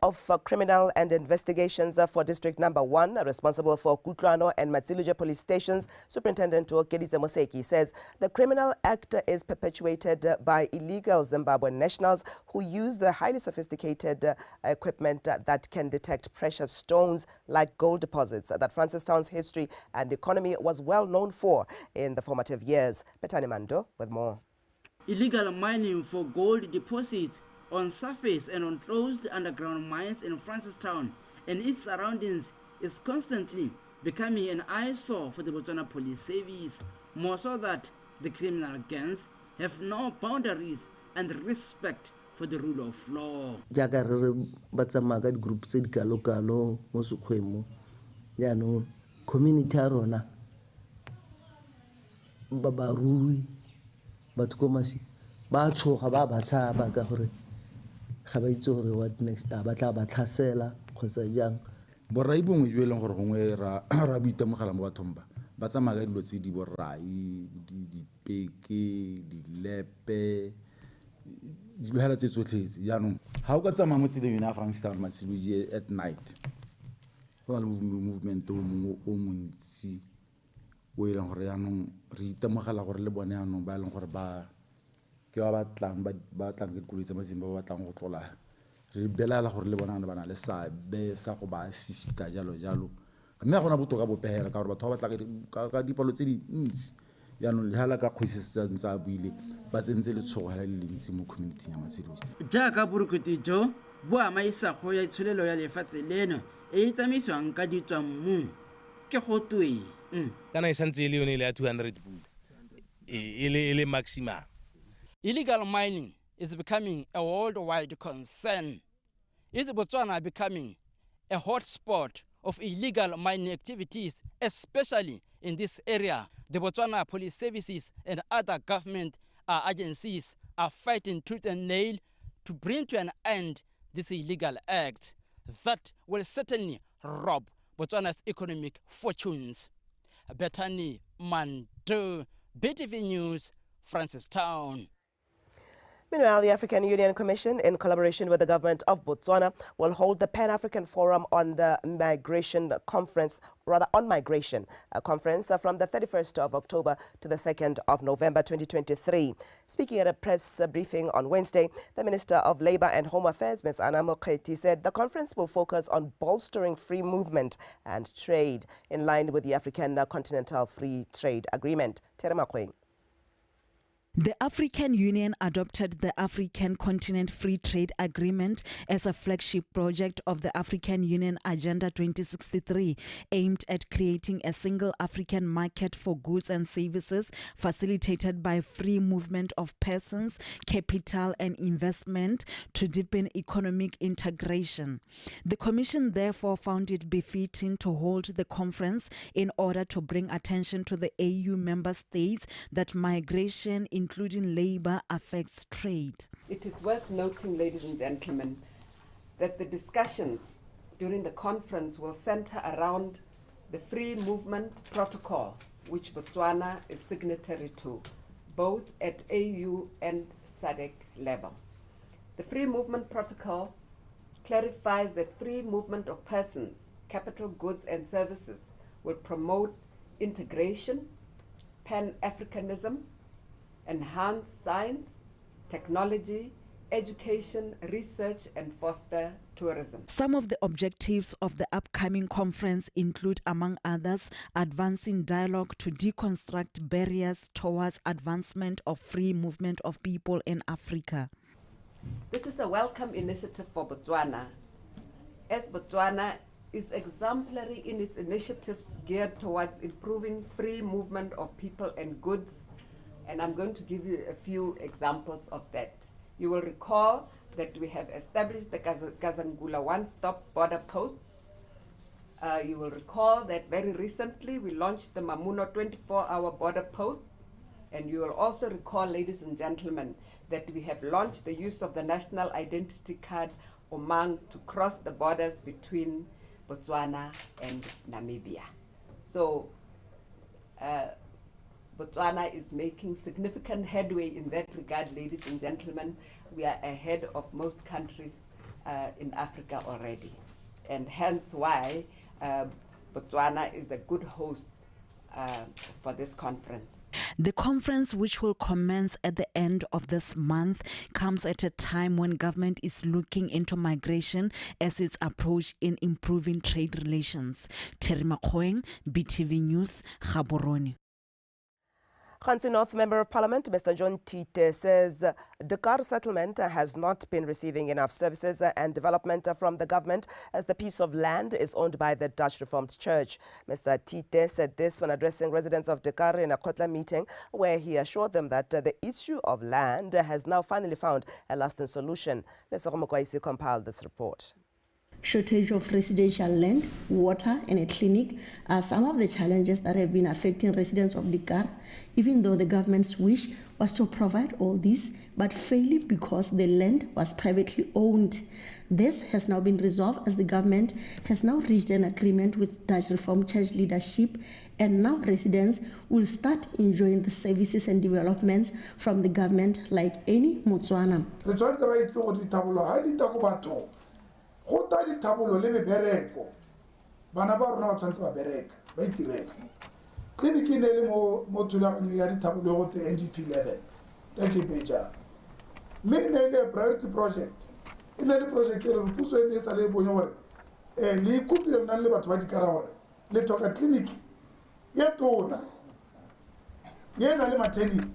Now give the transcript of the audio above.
of Criminal and Investigations for District Number 1, responsible for Kutlwano and Matsiluje police stations, Superintendent Kedise Moseki, says the criminal act is perpetuated by illegal Zimbabwean nationals who use the highly sophisticated equipment that can detect precious stones like gold deposits that Francistown's history and economy was well known for in the formative years. Betani Mando with more. Illegal mining for gold deposits on surface and on closed underground mines in Francistown and its surroundings is constantly becoming an eyesore for the Botswana Police Service, more so that the criminal gangs have no boundaries and respect for the rule of law. Jaaka re batsamaya ka di-group tse di kalo-kalo mo sekgwemo jaanong community ya rona ba barui batho ko masi ba tshoga ba tshaba ka gore ga ba itse gore what next ba tla ba tlhasela kgotsa jang borai bongwe jo e leng gore gongwe ra boitemogela mo bathong ba tsamaya ka dilo tse di borai dipeke dilepe dilo hela tse tsotlhetse jaanong ga o ka tsamaya mo tseleng yone ya Francistown Matsiluje at night go na le movement o mongwe o montsi o e leng gore jaanong re itemogela gore le bone jaanong ba e leng gore ke ba batlang ka dikoloi tsa mazimba ba batlang go tlola re belela gore le bona ba na le sabe sa go ba assista jalo mme ga gona botoka bopehela ka gore batho ba batla ka dipalo tse di ntsi jaanong le hala ka kgwisitsa ntse a buile ba tsentse le tshogela le lentsi mo community ya Matsiluje jaaka borukuti jo bo amaisago ya tsholelo ya lefatshe leno e tsamaiswang ka ditswammu ke go tweng kana e santse le yone le ya 200 pula e le maximum. Illegal mining is becoming a worldwide concern. Is Botswana becoming a hotspot of illegal mining activities, especially in this area? The Botswana Police Services and other government agencies are fighting tooth and nail to bring to an end this illegal act that will certainly rob Botswana's economic fortunes. Betani Mando, BTV News, Francistown. Meanwhile, the African Union Commission, in collaboration with the government of Botswana, will hold the Pan-African Forum on the Migration Conference, a conference from the 31st of October to the 2nd of November 2023. Speaking at a press briefing on Wednesday, the Minister of Labour and Home Affairs, Ms. Anna Mokheti, said the conference will focus on bolstering free movement and trade in line with the African Continental Free Trade Agreement. Terema Kweng. The African Union adopted the African Continent Free Trade Agreement as a flagship project of the African Union Agenda 2063, aimed at creating a single African market for goods and services facilitated by free movement of persons, capital and investment to deepen economic integration. The Commission therefore found it befitting to hold the conference in order to bring attention to the AU member states that migration, including labor, affects trade. It is worth noting, ladies and gentlemen, that the discussions during the conference will center around the Free Movement Protocol, which Botswana is signatory to, both at AU and SADC level. The Free Movement Protocol clarifies that free movement of persons, capital, goods and services will promote integration, Pan-Africanism, enhance science, technology, education, research, and foster tourism. Some of the objectives of the upcoming conference include, among others, advancing dialogue to deconstruct barriers towards advancement of free movement of people in Africa. This is a welcome initiative for Botswana, as Botswana is exemplary in its initiatives geared towards improving free movement of people and goods. And I'm going to give you a few examples of that. You will recall that we have established the Kazangula one-stop border post. You will recall that very recently we launched the Mamuno 24-hour border post. And you will also recall, ladies and gentlemen, that we have launched the use of the National Identity Card, OMANG, to cross the borders between Botswana and Namibia. So, Botswana is making significant headway in that regard, ladies and gentlemen. We are ahead of most countries in Africa already. And hence why Botswana is a good host for this conference. The conference, which will commence at the end of this month, comes at a time when government is looking into migration as its approach in improving trade relations. Terry Makhoeng, BTV News, Gaborone. Khansi North Member of Parliament, Mr. John Tite, says Dakar settlement has not been receiving enough services and development from the government as the piece of land is owned by the Dutch Reformed Church. Mr. Tite said this when addressing residents of Dakar in a Kotla meeting where he assured them that the issue of land has now finally found a lasting solution. Lesego Mokwaisi compiled this report. Shortage of residential land, water and a clinic are some of the challenges that have been affecting residents of Dakar, even though the government's wish was to provide all this, but failing because the land was privately owned. This has now been resolved as the government has now reached an agreement with Dutch Reformed Church leadership, and now residents will start enjoying the services and developments from the government like any Motswana. Go ta dithabolo le bebereko bana ba rona ba tshwantse ba bereka ba itirela clinic ne le mo thulaganyo ya dithabolo go te NDP 11 take beja me ne le priority project ine le project e re puso e sa le bonyo gore le ikupile nna le batho ba dikara gore le toka clinic ya tona yena le maternity